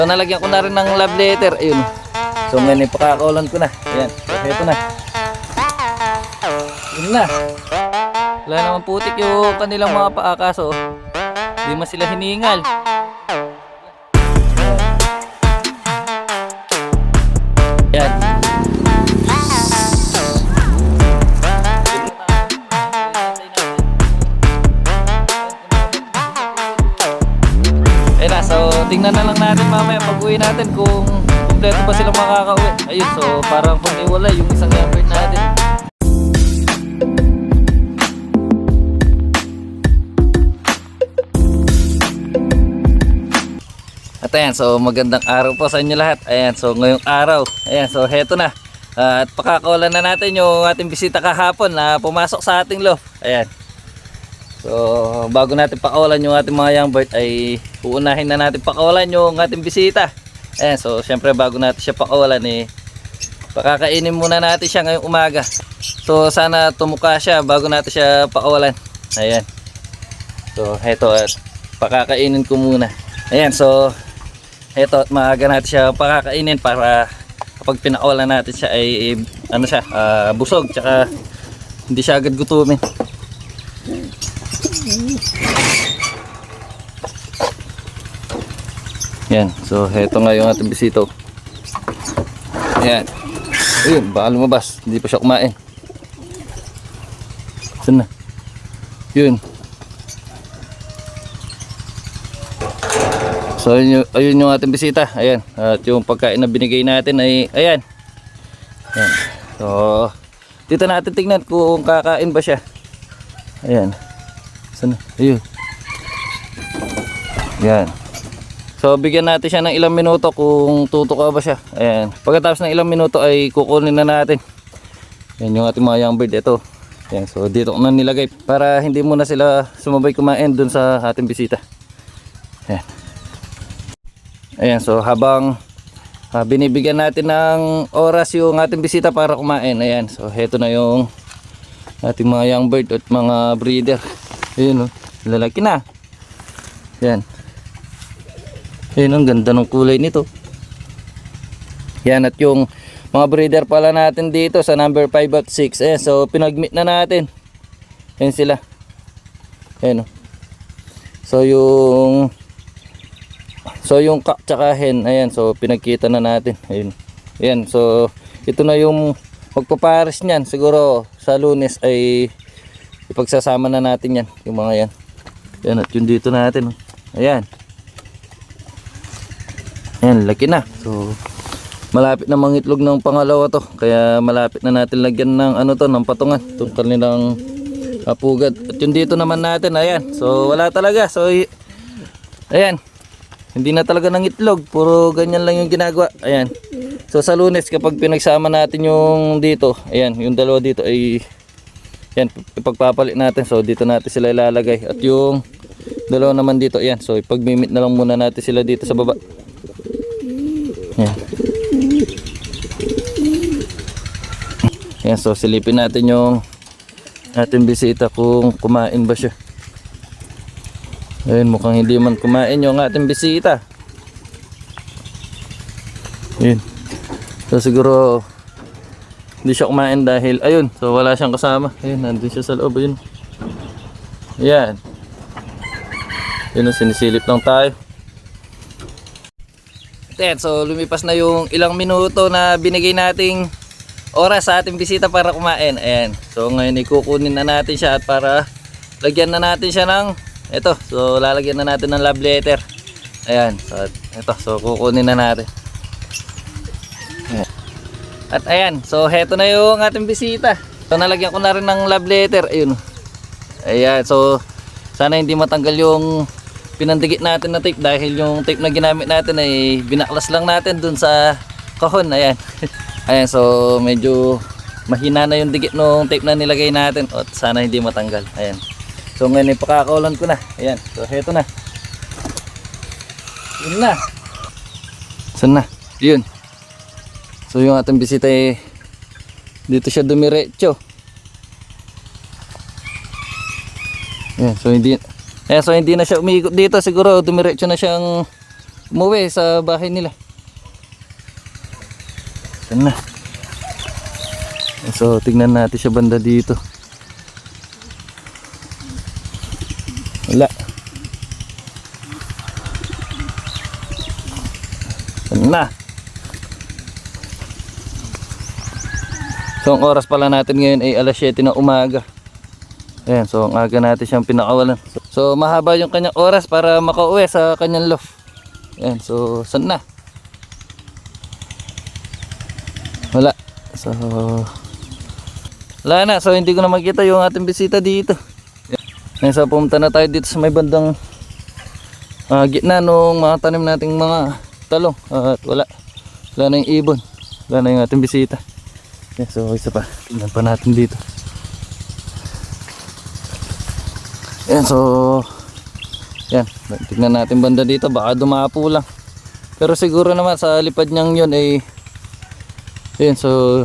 So nalagyan ko na rin ng love letter. Ayun. So ngayon ipakakawalan ko na. Ayan. So heto na. Yun na. Wala naman putik yung kanilang mga paa, kaso hindi man sila hiningal. Ayan. Ayan na, so tingnan na lang natin mamaya pag uwi natin kung kompleto pa silang makakauwi. Ayun, so parang kung iwala yung isang effort natin. At ayan, so magandang araw po sa inyo lahat. Ayan, so ngayong araw, ayan, so heto na. At pakakawalan na natin yung ating bisita kahapon na pumasok sa ating loft. Ayan. So bago natin pakawalan yung ating mga young bird ay uunahin na natin pakawalan yung ating bisita. Ayan, so syempre bago natin siya pakawalan pakakainin muna natin siya ngayong umaga. So sana tumuka siya bago natin siya pakawalan. Ayan. So heto, at pakakainin ko muna. Ayan, so heto, at maaga natin siya pakakainin para kapag pinakawalan natin siya ay ano siya, busog, tsaka hindi siya agad gutumin. Yan, so heto nga yung ating bisito. Yan. Ayun, baka lumabas, hindi pa siya kumain. Saan na? Yun. So ayun yung ating bisita. Ayan, at yung pagkain na binigay natin ay ayan. Ayan. So dito natin tingnan kung kakain ba siya. Ayan. Saan na? Ayun. Ayan. So bigyan natin siya ng ilang minuto kung tutuka ba siya. Ayan. Pagkatapos ng ilang minuto ay kukunin na natin. Ayan yung ating mga young bird. Ito. Ayan. So dito ko na nilagay para hindi muna sila sumabay kumain dun sa ating bisita. Ayan. Ayan, so habang binibigyan natin ng oras yung ating bisita para kumain. Ayan, so heto na yung ating mga young bird at mga breeder. Ayan, lalaki na. Ayan. Ayan, ang ganda ng kulay nito. Ayan, at yung mga breeder pala natin dito sa number 5 at 6. Ayan, so pinag-meet na natin. Ayan sila. Ayan, So yung cock tsaka hen, ayan, so pinagkita na natin. Ayun. Ayan, so ito na yung magpapares niyan. Siguro sa Lunes ay ipagsasama na natin yan, yung mga yan. Ayan, at yung dito natin. Ayan. Ayan, laki na. So malapit na mangitlog ng pangalawa to. Kaya malapit na natin lagyan ng ano to, ng patungan. Itong kanilang pugad. At yung dito naman natin, ayan. So wala talaga. So ayan. Hindi na talaga ng itlog, puro ganyan lang yung ginagawa. Ayan. So sa Lunes kapag pinagsama natin yung dito, ayan, yung dalawa dito ay ayan, ipagpapalit natin. So dito natin sila ilalagay. At yung dalawa naman dito, ayan. So ipagmimit na lang muna natin sila dito sa baba. Ayan. Ayan, so silipin natin yung ating bisita kung kumain ba siya. Ayun, mukhang hindi man kumain yung ating bisita. Ayun. So siguro hindi siya kumain dahil ayun, so wala siyang kasama. Ayun, nandun siya sa loob. Ayun. Ayan. Ayun, sinisilip lang tayo. Ayan, so lumipas na yung ilang minuto na binigay nating oras sa ating bisita para kumain. Ayan. So ngayon ikukunin na natin siya at para lagyan na natin siya ng ito, so lalagyan na natin ng love letter. Ayan, so ito, so kukunin na natin. Ayan. At ayan, so heto na yung ating bisita. So nalagyan ko na rin ng love letter. Ayun. Ayan, so sana hindi matanggal yung pinandikit natin na tape dahil yung tape na ginamit natin ay binaklas lang natin dun sa kahon. Ayan. Ayan, so medyo mahina na yung dikit ng tape na nilagay natin at sana hindi matanggal. Ayan. So ngayon ipakakawalan ko na. Ayan. So heto na. Yun na. Saan na? Yun. So yung ating bisita dito siya dumiretso. Ayan. So hindi na siya umiikot dito. Siguro dumiretso na siyang umuwi sa bahay nila. Yan na. So tingnan natin siya banda dito. Wala. Yan na. So ang oras pala natin ngayon ay alas 7 ng umaga. Ayan, so ang aga natin siyang pinakawalan. So mahaba yung kanyang oras para makauwi sa kanyang loft. Ayan, so saan na? Wala. So wala na, so hindi ko na makita yung ating bisita dito. Ayan, so pumunta na tayo dito sa may bandang gitna nung mga tanim nating mga talong. At wala na yung ibon. Wala na yung ating bisita. Okay, so isa pa, tingnan pa natin dito. Yan, so yan, tingnan natin banda dito, baka dumapo lang. Pero siguro naman sa lipad niyang yun ay yun, so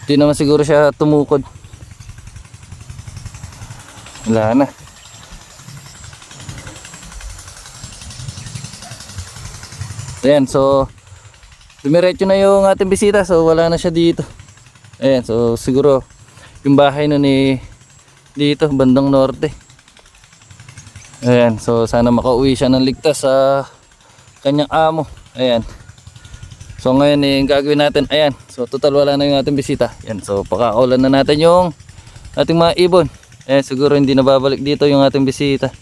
di naman siguro siya tumukod. Wala na. Ayan, so dumiretso na yung ating bisita, so wala na siya dito. Ayan, so siguro yung bahay nun eh dito, bandang norte. Ayan, so sana makauwi siya ng ligtas sa kanyang amo. Ayan. So ngayon eh, yung gagawin natin, ayan, so total wala na yung ating bisita. Ayan, so pakakawalan na natin yung ating mga ibon. Ayan, siguro hindi na babalik dito yung ating bisita.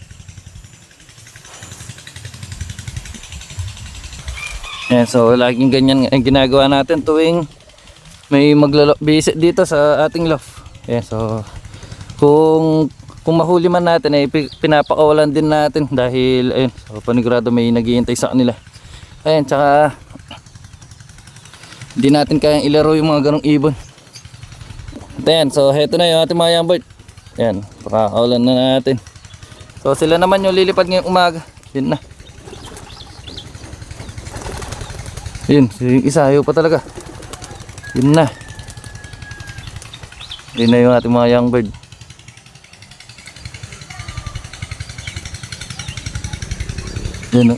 Ayan, so laging ganyan ang ginagawa natin tuwing may visit dito sa ating loft. Ayan, so kung mahuli man natin ay pinapakawalan din natin dahil ayun, so panigurado may naghihintay sa kanila. Ayan, tsaka hindi natin kayang ilaro yung mga ganong ibon. At ayan, so heto na yung ating mga young bird. Ayan, pakakawalan na natin. So sila naman yung lilipad ngayong umaga. Yun na. Yun, yung isa ayaw pa talaga. Yun na. Yun na yung ating mga young bird. Yun o.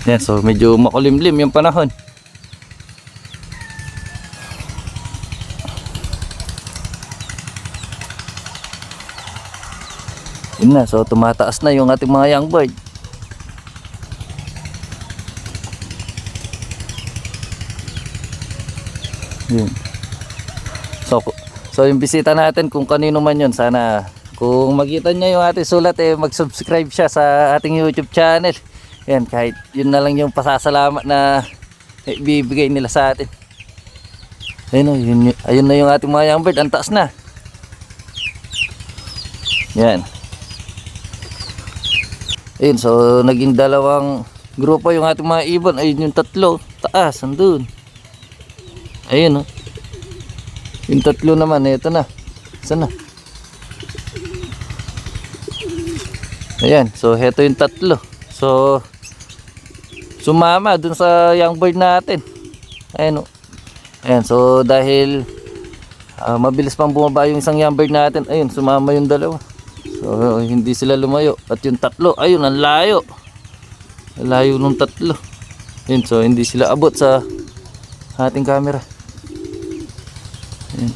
Yan, so medyo makulimlim yung panahon. Yun na, so tumataas na yung ating mga young bird. Yun. So yung bisita natin kung kanino man yun, sana kung makita niya yung ating sulat eh mag-subscribe siya sa ating YouTube channel. Yan, kahit yun na lang yung pasasalamat na ibibigay nila sa atin. Ayun, ayun na yung ating mga young bird, ang taas na. Yan. Ayun, so naging dalawang grupo yung ating mga ibon. Ayun yung tatlo, taas, andun. Ayun, oh. Yung tatlo naman, ito na. Sana. Ayan, so heto yung tatlo. So sumama dun sa young bird natin. Ayan, oh. Ayan, so dahil mabilis pang bumaba yung isang young bird natin, ayun, sumama yung dalawa. So hindi sila lumayo. At yung tatlo, ayun, ang layo. Ang layo nung tatlo. Ayun, so hindi sila abot sa ating camera. Ayun.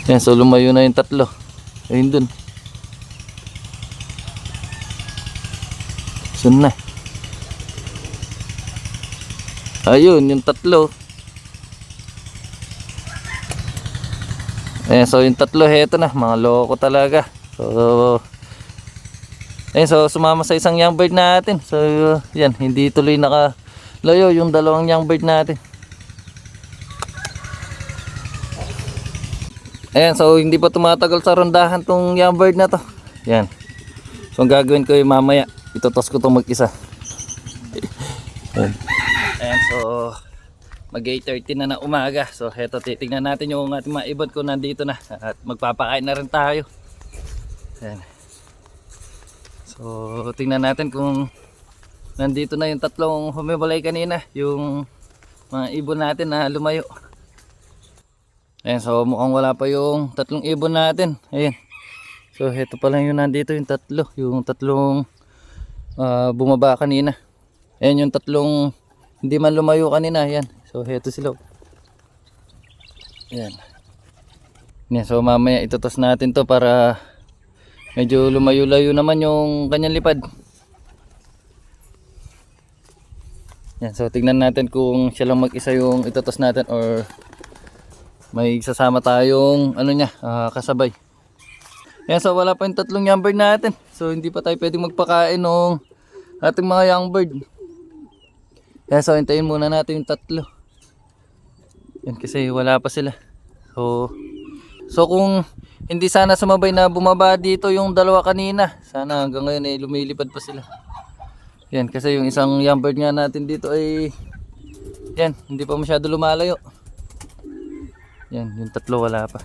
Ayun, so lumayo na yung tatlo. Ayun dun. Sun na. Ayun, yung tatlo. Ayan, so yung tatlo, heto na, mga loko talaga. So ayun, so sumama sa isang young bird natin. So yan, hindi tuloy nakalayo yung dalawang young bird natin. Ayan, so hindi pa tumatagal sa rondahan tong young bird na to. Yan. So ang gagawin ko yung mamaya, itotos ko itong mag-isa. Ayan, so mag 8:30 na ng umaga. So heto, titignan natin yung ating mga ibon ko nandito na. At magpapakain na rin tayo. Ayan. So tingnan natin kung nandito na yung tatlong humiwalay kanina. Yung mga ibon natin na lumayo. Ayan, so mukhang wala pa yung tatlong ibon natin. Ayan. So heto pa lang yung nandito, yung tatlo. Yung tatlong bumaba kanina. Ayan yung tatlong hindi man lumayo kanina. Ayan. So heto sila. Ayan. Ayan, so mamaya itutos natin to para medyo lumayo-layo naman yung kanyang lipad. Ayan, so tignan natin kung siya lang mag-isa yung itutos natin or may sasama tayong ano niya, kasabay. Ayan, so wala pa yung tatlong young bird natin. So hindi pa tayo pwedeng magpakain ng ating mga young bird. Ayan, so hintayin muna natin yung tatlo. Yan kasi wala pa sila. So kung hindi sana sumabay na bumaba dito yung dalawa kanina, sana hanggang ngayon ay lumilipad pa sila. Yan kasi yung isang young bird nga natin dito ay yan, hindi pa masyado lumalayo. Yan, yung tatlo wala pa.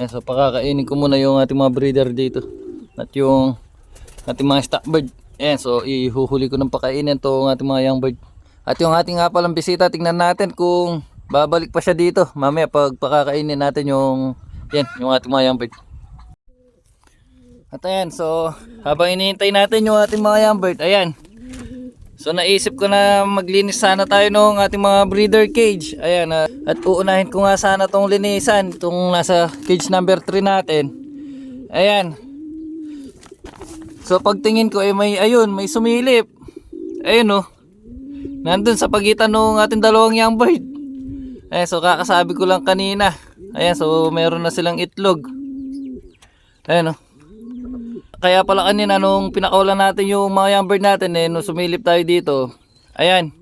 Yan, so pakakainin ko muna yung ating mga breeder dito at yung ating mga stock bird. Yan, so ihuhuli ko ng pakainin itong ating mga young bird. At yung ating nga palang bisita, tingnan natin kung babalik pa siya dito mamaya pag pakakainin natin yung yan, yung ating mga young bird. At ayan, so habang hinihintay natin yung ating mga young bird, ayan, so naisip ko na maglinis sana tayo ng ating mga breeder cage. Ayan, at uunahin ko nga sana tong linisan, itong nasa cage number 3 natin. Ayan. So pagtingin ko may ayun, may sumilip. Ayun oh. Nandun sa pagitan ng ating dalawang young bird. Ayan, so kakasabi ko lang kanina. Ayan, so meron na silang itlog. Ayan oh. Kaya pala kanina nung pinakawalan natin yung mga young bird natin nung sumilip tayo dito. Ayan.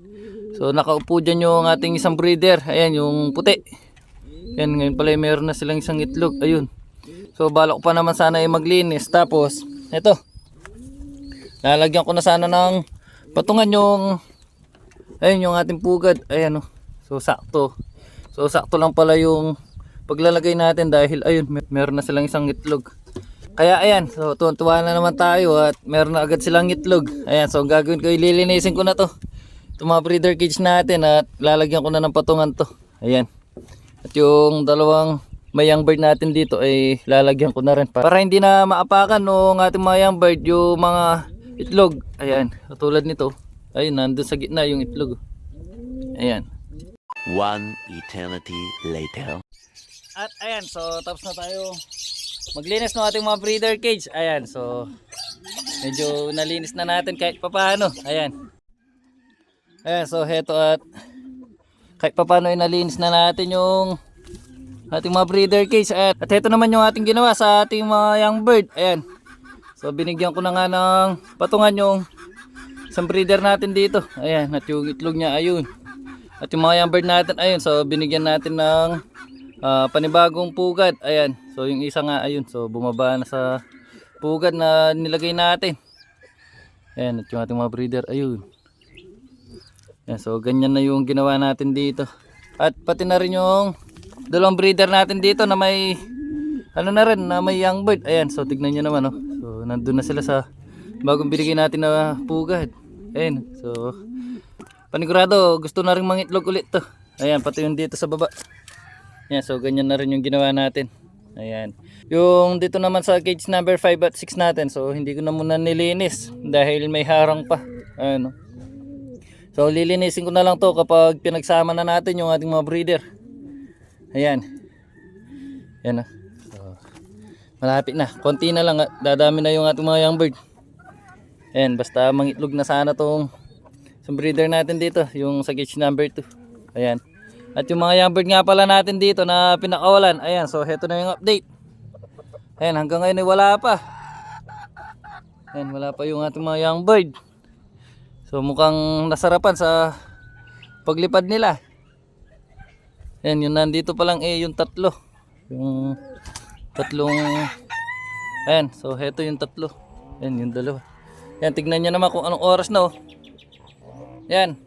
So nakaupo dyan yung ating isang breeder. Ayan yung puti. Ayan, ngayon pala meron na silang isang itlog. Ayun. So balak ko pa naman sana maglinis. Tapos eto, lalagyan ko na sana ng patungan yung ayun yung ating pugad. Ayan So sakto. So sakto lang pala yung paglalagay natin dahil ayun meron na silang isang itlog. Kaya ayan, so tuwan-tuwa na naman tayo at meron na agad silang itlog. Ayan, so gagawin ko, ililinisin ko na to. Itong mga breeder cage natin at lalagyan ko na ng patungan to. Ayan. At yung dalawang may young bird natin dito ay lalagyan ko na rin para hindi na maapakan ng ating mga young bird yung mga itlog. Ayan, tulad nito. Ayun, nandun sa gitna yung itlog. Ayan. One eternity later. At ayan, so tapos na tayo maglinis ng ating mga breeder cage. Ayan, so medyo nalinis na natin kahit papaano. Ayan. Ayan, so heto at kahit papaano ay nalinis na natin yung ating mga breeder cage. At heto naman yung ating ginawa sa ating mga young bird. Ayan. So binigyan ko na nga ng patungan yung isang breeder natin dito. Ayan, at yung itlog niya ayun. At yung mga young bird natin ayun, so binigyan natin ng panibagong pugad. Ayan, so yung isa nga ayun, so bumaba na sa pugad na nilagay natin. Ayan, at yung ating mga breeder ayun. Ayan, so ganyan na yung ginawa natin dito. At pati na rin yung dalawang breeder natin dito na may ano na rin, na may young bird. Ayan, so tignan nyo naman so nandun na sila sa bagong binigay natin na pugad. Ayan, so panigurado gusto na rin mangitlog ulit to. Ayan, pati yung dito sa baba. Ayan, so ganyan na rin yung ginawa natin. Ayan. Yung dito naman sa cage number 5 at 6 natin, so hindi ko na muna nilinis dahil may harang pa. Ayan. So lilinisin ko na lang to kapag pinagsama na natin yung ating mga breeder. Ayan. Ayan. So, malapit na. Konti na lang. Dadami na yung ating mga young bird. Ayan. Basta mangitlog na sana tong breeder natin dito. Yung sa cage number 2. Ayan. At yung mga young bird nga pala natin dito na pinakawalan. Ayan, so heto na yung update. Ayan, hanggang ngayon ay wala pa. Ayan, wala pa yung ating mga young bird. So mukhang nasarapan sa paglipad nila. Ayan, yung nandito pa lang yung tatlo. Yung tatlong. Ayan, so heto yung tatlo. Ayan, yung dalawa. Ayan, tignan nyo naman kung anong oras na Ayan.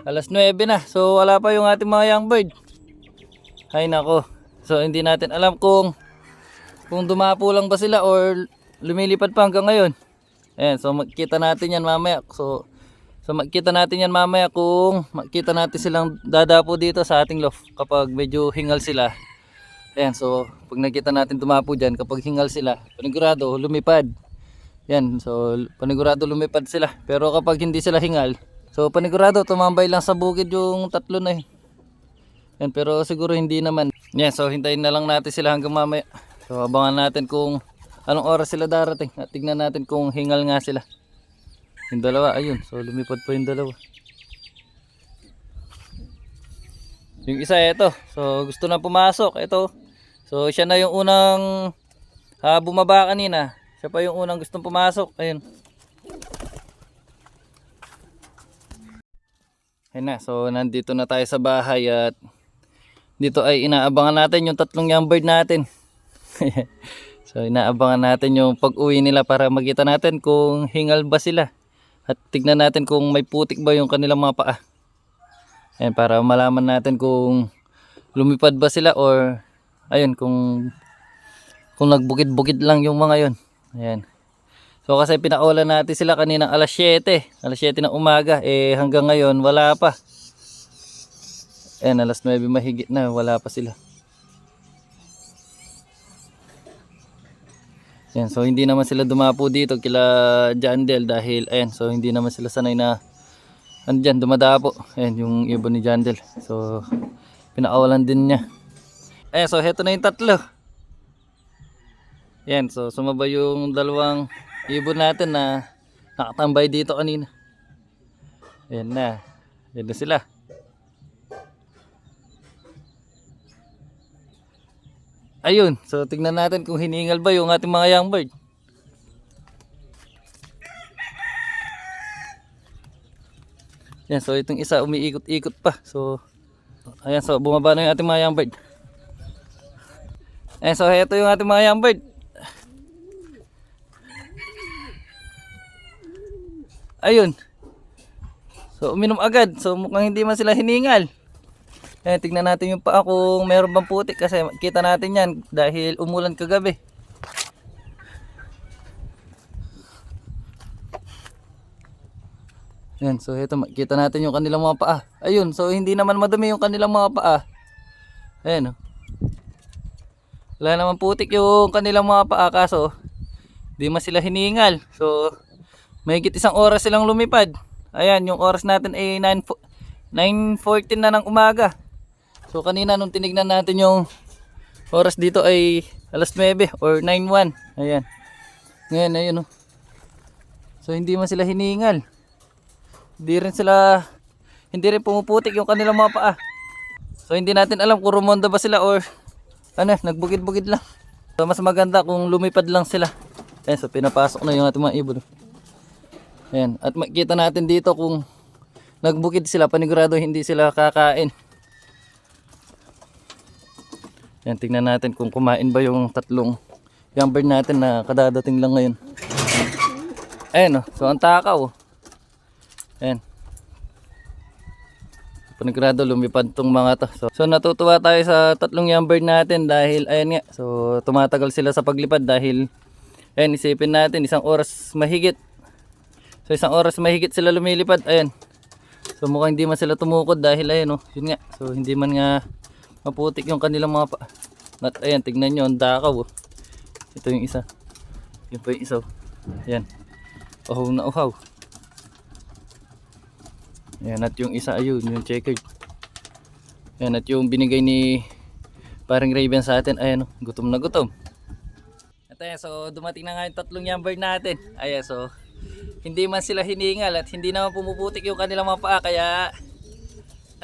Alas 9 na. So wala pa yung ating mga young bird. Ay nako. So hindi natin alam kung dumapo lang ba sila or lumilipad pa hanggang ngayon. Ayan, so makikita natin yan mamaya. So makikita natin yan mamaya kung makikita natin silang dadapo dito sa ating loft kapag medyo hingal sila. Ayan, so pag nakita natin tumapo dyan, kapag hingal sila, panigurado lumipad. Yan, so panigurado lumipad sila. Pero kapag hindi sila hingal, so panigurado tumambay lang sa bukid yung tatlo na yun. Yan, pero siguro hindi naman. Yan, so hintayin na lang natin sila hanggang mamaya. So abangan natin kung anong oras sila darating. At tignan natin kung hingal nga sila. Yung dalawa, ayun, so lumipad pa yung dalawa. Yung isa ito, so gusto na pumasok, ito. So siya na yung unang bumaba kanina. Siya pa yung unang gustong pumasok. Ayun. Ayun na, so nandito na tayo sa bahay at dito ay inaabangan natin yung tatlong young bird natin. So inaabangan natin yung pag-uwi nila para makita natin kung hingal ba sila. At tignan natin kung may putik ba yung kanilang mga paa. Ayun, para malaman natin kung lumipad ba sila or ayun, kung nagbukid-bukid lang yung mga yon. Ayan. So kasi pinakawalan natin sila kaninang alas 7 ng umaga, eh hanggang ngayon wala pa. Ayan, alas 9 mahigit na, wala pa sila. Ayan, so hindi naman sila dumapo dito kila Jandel dahil ayan, so hindi naman sila sanay na andyan dumadapo. Ayan yung ibon ni Jandel, so pinakawalan din niya. Ayan, so heto na yung tatlo. Ayan, so sumabay yung dalawang ibon natin na nakatambay dito kanina. Ayan na. Ayan na sila. Ayun, so tignan natin kung hiningal ba yung ating mga young bird. Ayan, so itong isa umiikot-ikot pa. So ayan, so bumaba na yung ating mga young bird. Ayan, so ito yung ating mga young bird. Ayun. So uminom agad. So mukhang hindi man sila hiningal. Ayan, tignan natin yung paa kung meron bang putik kasi kita natin yan dahil umulan kagabi. Ayan, so ito makita natin yung kanilang mga paa. Ayun, so hindi naman madumi yung kanilang mga paa. Ayan, oh. Wala naman putik yung kanilang mga paa kaso di man sila hiningal. So mahigit isang oras silang lumipad. Ayan, yung oras natin ay 9:14 na ng umaga. So kanina nung tinignan natin yung oras dito ay alas 9 or 9:01. Ayan. Ngayon, ayun, oh. So hindi man sila hiningal. Hindi rin pumuputik yung kanilang mga paa. So hindi natin alam kung rumonda ba sila or ano, nagbukid-bukid lang. So mas maganda kung lumipad lang sila. Ayan, so pinapasok na yung ating mga ibon. Ayan, at makita natin dito kung nagbukid sila, panigurado hindi sila kakain. Ayan, tingnan natin kung kumain ba yung tatlong young bird natin na kadadating lang ngayon. Ayan, oh, so ang takaw. Ayan. Panigurado lumipad tong mga to. So natutuwa tayo sa tatlong young bird natin dahil ayan nga. So tumatagal sila sa paglipad dahil ayan, isipin natin isang oras mahigit. So isang oras mahigit sila lumilipad. Ayan. So mukhang hindi man sila tumukod dahil ayan, oh, yun nga. So hindi man nga maputik yung kanilang mga paa. At ayan, tignan nyo, ang dakaw, oh. Ito yung isa. Yun pa yung isa, oh. Ayan. Uhaw na uhaw. Ayan, at yung isa, ayun, yung checkered. Ayan, at yung binigay ni parang Raven sa atin, ayan, oh, gutom na gutom. At ayan, so dumating na nga yung tatlong young bird natin. Ayan, so hindi man sila hiningal at hindi naman pumuputik yung kanilang mga paa, kaya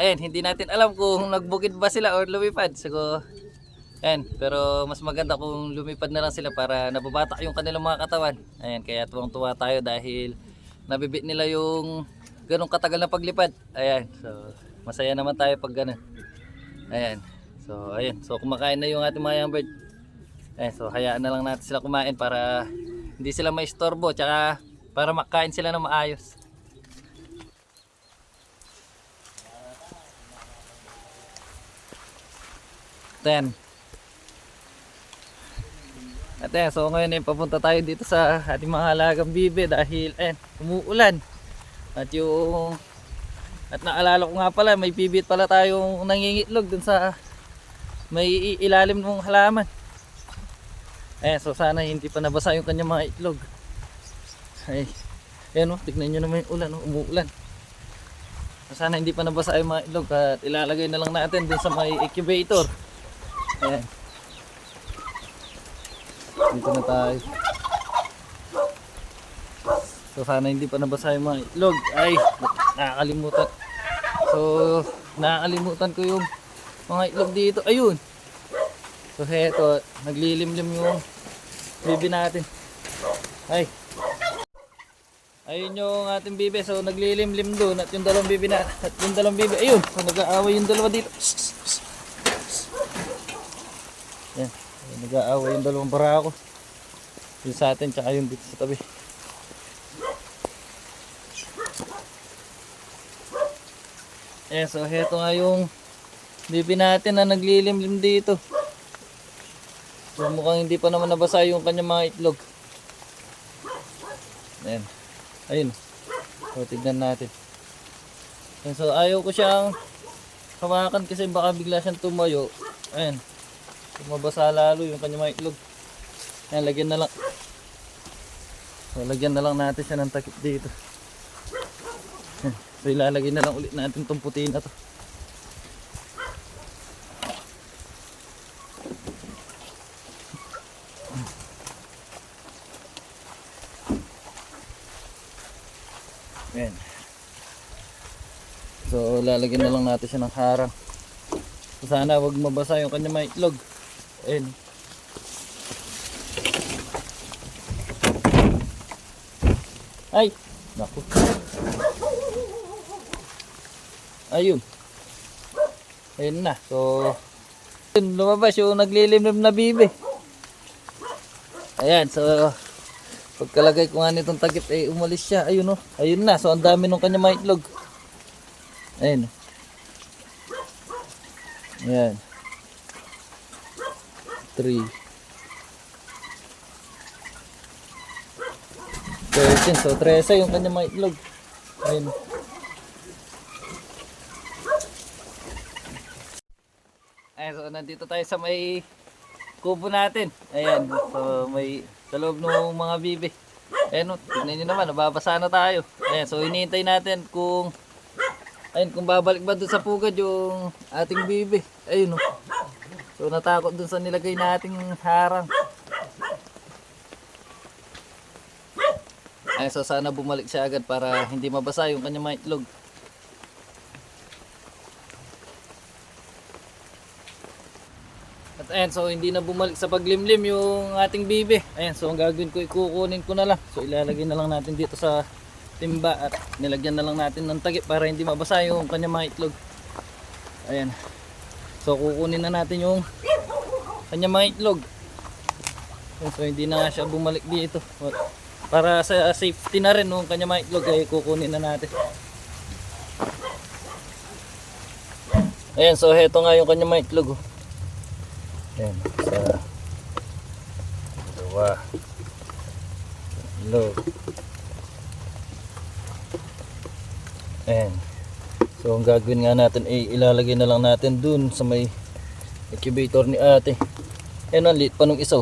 ayan, hindi natin alam kung nagbukid ba sila or lumipad. So ayan, pero mas maganda kung lumipad na lang sila para nababatak yung kanilang mga katawan. Ayan, kaya tuwang-tuwa tayo dahil nabibit nila yung ganong katagal na paglipad. Ayan, so masaya naman tayo pag gano'n. Ayan, so kumakain na yung ating mga young bird. Ayan, so hayaan na lang natin sila kumain para hindi sila maistorbo, tsaka para makain sila ng maayos. Ayan. At ayan, so ngayon ay papunta tayo dito sa ating mga halagang bibe dahil ayan, umuulan. At naalala ko nga pala, may bibit pala tayong nangingitlog dun sa may ilalim ng halaman. Ayan, so sana hindi pa nabasa yung kanyang mga itlog. Ay, ayan o, tignan nyo naman yung ulan, umuulan. So, sana hindi pa nabasa yung mga itlog at ilalagay na lang natin dun sa may incubator. Ayan. Dito na tayo. So sana hindi pa nabasa yung mga itlog. Ay, nakakalimutan. So, nakakalimutan ko yung mga itlog dito. Ayun. So heto, naglilimlim yung bibi natin. Ay. Ayun yung ating bibi. So naglilimlim doon at yung dalawang bibi na at yung dalawang bibi. Ayun. So nag-aaway yung dalawa dito. Yan. So, nag-aaway yung dalawang barako. Yung sa atin tsaka yung dito sa tabi. Ayan, so heto nga yung bibi natin na naglilimlim dito. So mukhang hindi pa naman nabasa yung kanyang mga itlog. Ayan. Ayun. So tignan natin. Ayan, so ayaw ko siyang hawakan kasi baka bigla siyang tumayo. Ayan. So, mabasa lalo yung kanyang mga itlog. Ayan, lagyan na lang. So lagyan na lang natin siya ng takip dito. Ayan. So ilalagay na lang ulit natin itong puti na to. Ayan. So lalagyan na lang natin siya ng harang. So, sana wag mabasa yung kanyang mga itlog. Ayan. Ay! Naku. Ayun. Ayun na. So yun, lumabas yung naglilimlim na bibi. Ayan. So pagkalagay ko nga nitong takip eh umalis siya. Ayun o. Ayun na. So ang dami ng kanyang mga itlog. Ayun. Ayan. 3 13. So 13 yung kanyang mga itlog. Ayun. Ayan, so nandito tayo sa may kubo natin. Ayan. So may sa loob ng mga bibi. Ayan o. Tignan nyo naman. Nababasa na tayo. Ayan. So hinihintay natin kung ayun, kung babalik ba dun sa pugad yung ating bibi. Ayun o. So natakot dun sa nilagay nating harang. Ayun, so sana bumalik siya agad para hindi mabasa yung kanyang mga itlog. At ayan, so hindi na bumalik sa paglimlim yung ating bibi. Ayan, so ang gagawin ko, ikukunin ko na lang. So ilalagay na lang natin dito sa timba at nilagyan na lang natin ng takip para hindi mabasa yung kanyang mga itlog. Ayan. So kukunin na natin yung kanyang mga itlog. Ayan, so hindi na nga siya bumalik dito. Para sa safety na rin ng kanyang mga itlog ay kukunin na natin. Ayan, so heto nga yung kanyang mga itlog. Ayan, sa dalawa. Hello. Ayan. So ang gagawin nga natin ay ilalagay na lang natin dun sa may incubator ni ate. Ayan, ang liit pa nung isa.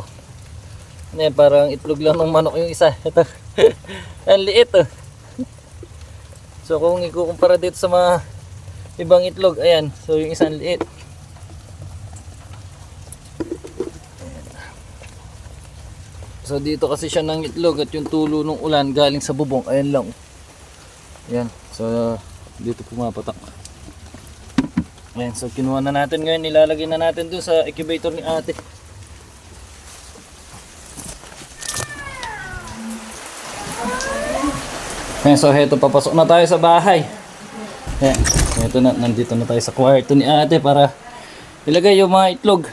Ayan, parang itlog lang ng manok yung isa. Ito. Ang liit oh. So kung ikukumpara dito sa mga ibang itlog, ayan. So yung isang liit. Ayan. So dito kasi siya ng itlog at yung tulo ng ulan galing sa bubong. Ayan lang. Ayan. So dito pumapatak. Ayan. So kinuha na natin ngayon. Nilalagay na natin dun sa incubator ni ate. Ayan, so heto, papasok na tayo sa bahay. Ayan, heto na, nandito na tayo sa kwarto ni ate para ilagay yung mga itlog.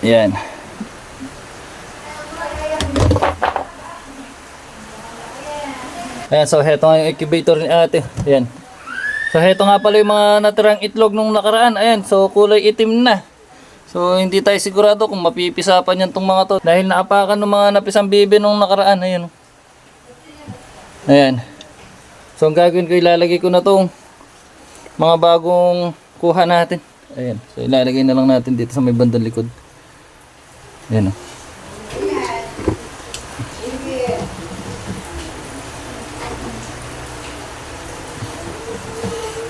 Ayan. Ayan, so heto nga yung incubator ni ate. Ayan. So heto nga pala yung mga natirang itlog nung nakaraan. Ayan, so kulay itim na. So hindi tayo sigurado kung mapipisapan yan tong mga to. Dahil naapakan ng mga napisang bibi nung nakaraan. Ayan. Ayan. So ang gagawin ko, ilalagay ko na tong mga bagong kuha natin. Ayan. So ilalagay na lang natin dito sa may bandang likod. Ayan o.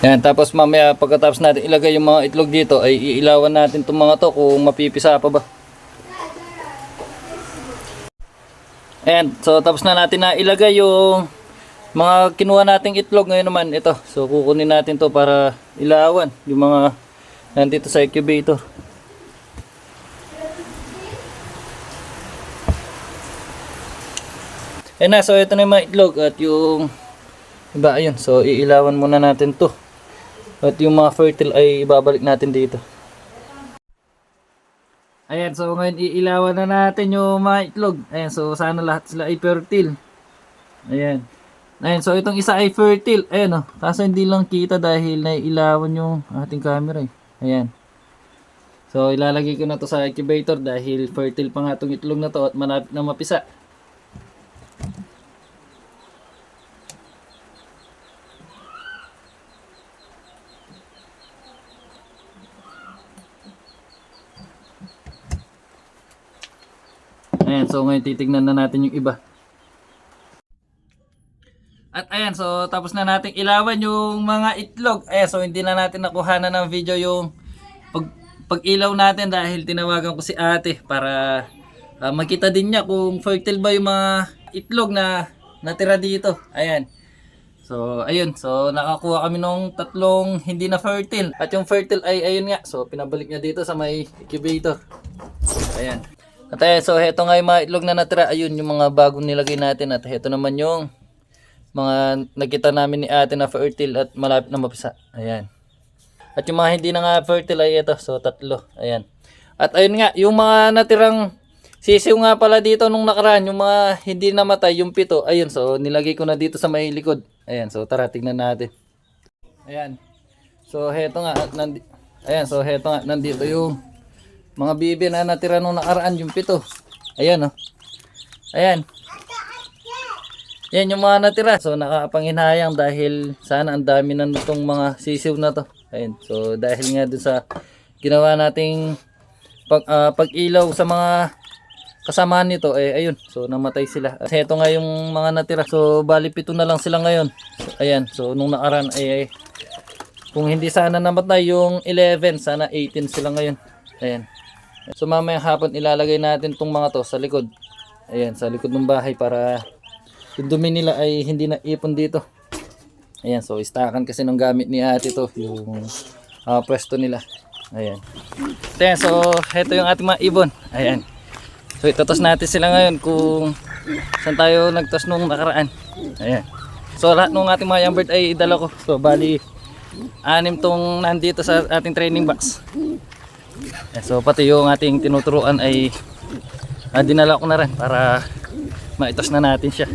Yan, tapos mamaya pagkatapos natin ilagay yung mga itlog dito ay iilawan natin itong mga to kung mapipisa pa ba. Ayan, so tapos na natin na ilagay yung mga kinuha nating itlog. Ngayon naman ito, so kukunin natin to para ilawan yung mga nandito sa incubator. Ayan na, so ito na yung mga itlog at yung iba, ayun, so iilawan muna natin to. At yung mga fertile ay ibabalik natin dito. Ayan, so ngayon iilawan na natin yung mga itlog. Ayan, so sana lahat sila ay fertile. Ayan. Ayan, so itong isa ay fertile. Ayan o, kaso hindi lang kita dahil naiilawan yung ating camera eh. Ayan. So ilalagay ko na to sa incubator dahil fertile pa nga itong itlog na to at malapit na mapisa. Ayan, so ngayon titignan na natin yung iba. At ayan, so tapos na natin ilawan yung mga itlog. Ayan, so hindi na natin nakuha na ng video yung pag-ilaw natin dahil tinawagan ko si ate para makita din niya kung fertile ba yung mga itlog na natira dito. Ayan. So ayun, so nakakuha kami ng tatlong hindi na fertile. At yung fertile ay ayun nga, so pinabalik niya dito sa may incubator. Ayan. At ayan, so heto nga yung mga itlog na natira. Ayun yung mga bagong nilagay natin. At heto naman yung mga nakita namin ni ate na fertile at malapit na mapisa. Ayan. At yung mga hindi na nga fertile ay ito. So tatlo. Ayan. At ayun nga, yung mga natirang sisiw nga pala dito nung nakaraan, yung mga hindi namatay, yung 7. Ayun, so nilagay ko na dito sa may likod. Ayan, so tara tignan natin. Ayan. So heto nga, ayan, so heto nga, nandito yung mga bibi na natira nung nakaraan, yung 7. Ayan o. Ayan. Yan yung mga natira. So nakapanghinayang dahil sana ang dami na nitong mga sisiw na to. Ayan. So dahil nga dun sa ginawa nating pag-ilaw sa mga kasama nito, eh ayun. So namatay sila. At heto nga yung mga natira. So bali 7 na lang sila ngayon. So, ayan. So nung nakaraan ay kung hindi sana namatay yung 11, sana 18 sila ngayon. Ayan. So mamayang hapon ilalagay natin tong mga to sa likod. Ayan, sa likod ng bahay para yung dumi nila ay hindi na ipon dito. Ayan, so istakan kasi ng gamit ni ate to, yung pwesto nila. Ayan. Ayan, so ito yung ating mga ibon. Ayan. So itotos natin sila ngayon kung saan tayo nagtos nung nakaraan. Ayan. So lahat ng ating mga young bird ay idala ko. So bali 6 tong nandito sa ating training box. So pati yung ating tinuturuan ay dinala ko na rin para maitos na natin siya.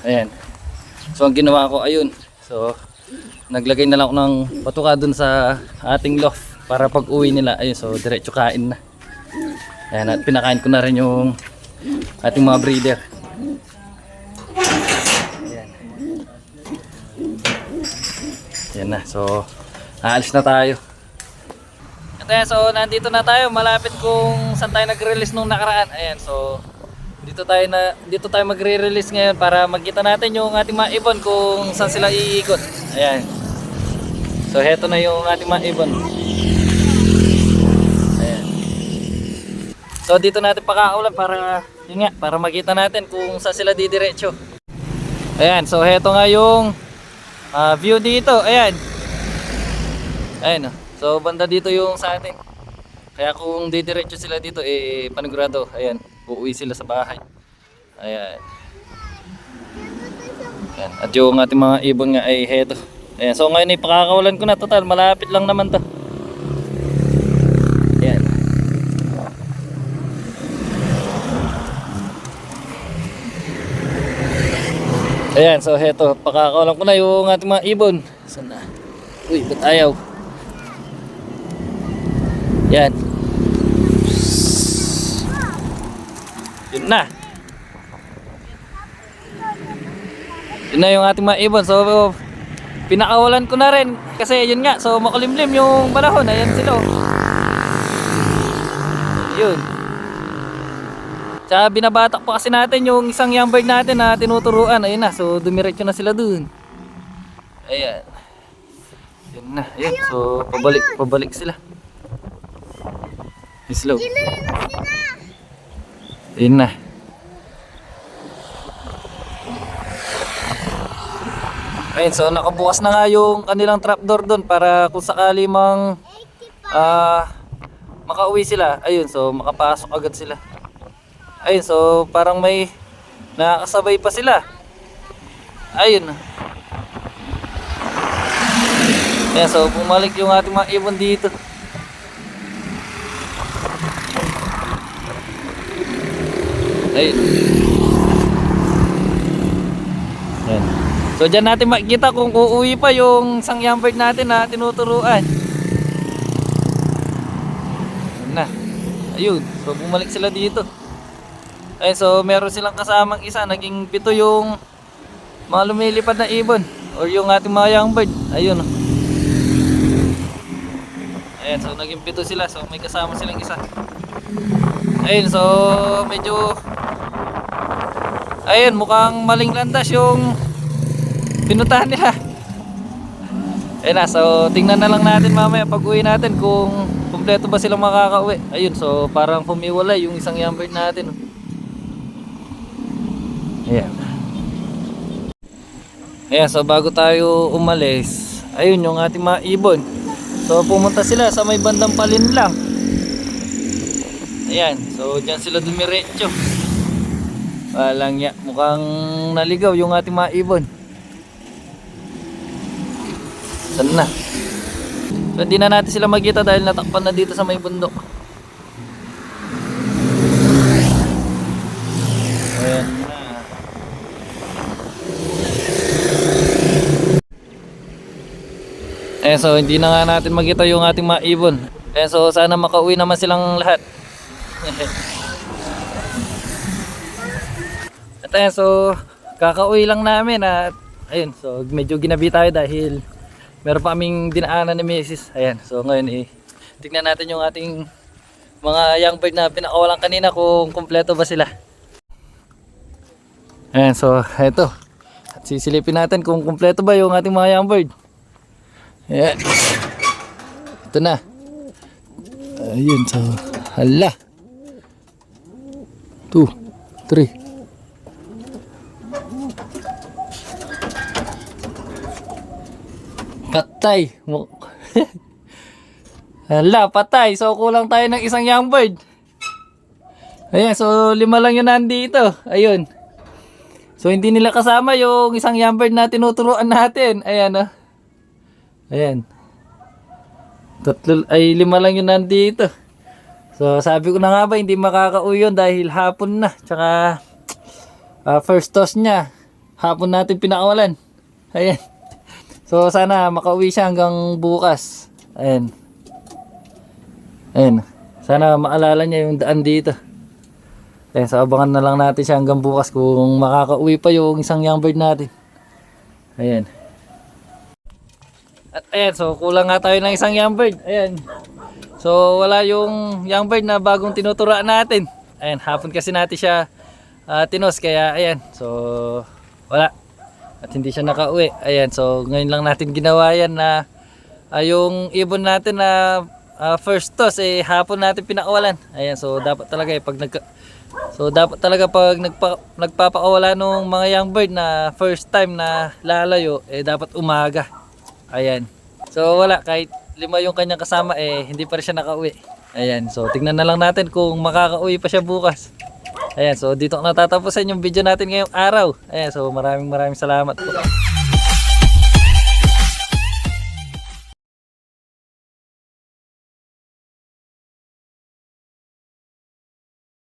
Ayan. So ang ginawa ko ayun. So naglagay na lang ako ng patuka dun sa ating loft para pag uwi nila ayun, so diretso kain na. Ayan, at pinakain ko na rin yung ating mga breeder. Ayan. Ayan na. So aalis na tayo. Ayan, so nandito na tayo, malapit kung saan tayo nag-release nung nakaraan. Ayan, so dito tayo magre-release ngayon para makita natin yung ating mga ibon kung saan sila iikot. Ayan. So heto na yung ating mga ibon. Ayan. So dito natin pakaulan para yun nga, para makita natin kung saan sila didiretso. Ayan, so heto nga yung view dito. Ayan. Ayan, so banda dito yung sa atin. Kaya kung didiretso sila dito eh panigurado, ayan, uuwi sila sa bahay. Ayan. Ayan. At yung ating mga ibon nga ay heto. Ayan, so ngayon ay pakakawalan ko na, total malapit lang naman to. Ayan. Ayan, so heto, pakakawalan ko na yung ating mga ibon. Saan na? Uy, ba't ayaw? Yan. Yun na. Yun na yung ating mga ibon. So pinakawalan ko na rin. Kasi yun nga, so makulimlim yung panahon. Ayan sila. Yun. Tsaka binabatak pa kasi natin yung isang young bird natin na tinuturuan. Ayun na, so dumiretso na sila dun. Ayan. Yun na, ayan. So pabalik sila. Slow. Ayun na. Ayun, so nakabukas na nga yung kanilang trapdoor doon para kung sakali mang makauwi sila. Ayun, so makapasok agad sila. Ayun, so parang may nakakasabay pa sila. Ayun. Ayan, so bumalik yung ating mga ibon dito. Ayun. Ayan. So dyan natin makikita kung uuwi pa yung isang young bird natin na tinuturuan. Ayun na. Ayun. So bumalik sila dito. Ayun, so meron silang kasamang isa. Naging 7 yung mga lumilipad na ibon. Or yung ating mga young bird. Ayun. Ayan, so naging 7 sila. So may kasama silang isa. Ayun, so medyo ayun, mukhang maling landas yung pinuntahan nila. Ayun na, so tingnan na lang natin mamaya pag uwi natin kung kumpleto ba silang makakauwi. Ayun, so parang humiwalay yung isang young bird natin. Ayan. Ayan, so bago tayo umalis, ayun yung ating mga ibon. So pumunta sila sa may bandang palin lang. Ayan, so dyan sila dumiretso. Walang ya, mukhang naligaw yung ating mga ibon. Saan na? So hindi na natin sila makita dahil natakpan na dito sa may bundok. Ayan na. Ayan, so hindi na nga natin makita yung ating mga ibon. Ayan, so sana makauwi naman silang lahat. At ayan, so kakauwi lang namin at ayun, so medyo ginabi tayo dahil meron pa kaming dinaanan ni Mrs. Ayan, so ngayon tignan natin yung ating mga young bird na pinakawalan kanina kung kumpleto ba sila. Ayan, so eto, at sisilipin natin kung kumpleto ba yung ating mga young bird. Ayan, ito na. Ayun, so hala, 2, 3. Patay. Hala, patay. So kulang tayo ng isang young bird. Ayan, so 5 lang yun nandito. Ayun. So hindi nila kasama yung isang young bird na tinuturuan natin. Ayan, oh. Ayan. 5 lang yun nandito. So sabi ko na nga ba hindi makakauwi yun dahil hapon na. Tsaka first toss niya hapon natin pinakawalan. Ayan. So sana makauwi siya hanggang bukas. Ayan. Ayan. Sana maalala niya yung daan dito. Ayan, so abangan na lang natin siya hanggang bukas kung makakauwi pa yung isang young bird natin. Ayan. At ayan, so kulang nga tayo ng isang young bird. Ayan. So wala yung young bird na bagong tinuturuan natin. Ayan, hapon kasi natin siya tinos kaya ayan. So wala. At hindi siya nakauwi. Ayan, so ngayon lang natin ginawa yan na yung ibon natin na first toss hapon natin pinakawalan. Ayan, so dapat talaga pag nagpapakawala nung mga young bird na first time na lalayo dapat umaga. Ayan. So wala, kahit 5 yung kanyang kasama hindi pa rin siya nakauwi. Ayan, so tingnan na lang natin kung makakauwi pa siya bukas. Ayan, so dito natatapusin yung video natin ngayong araw. Ayan, so maraming salamat po.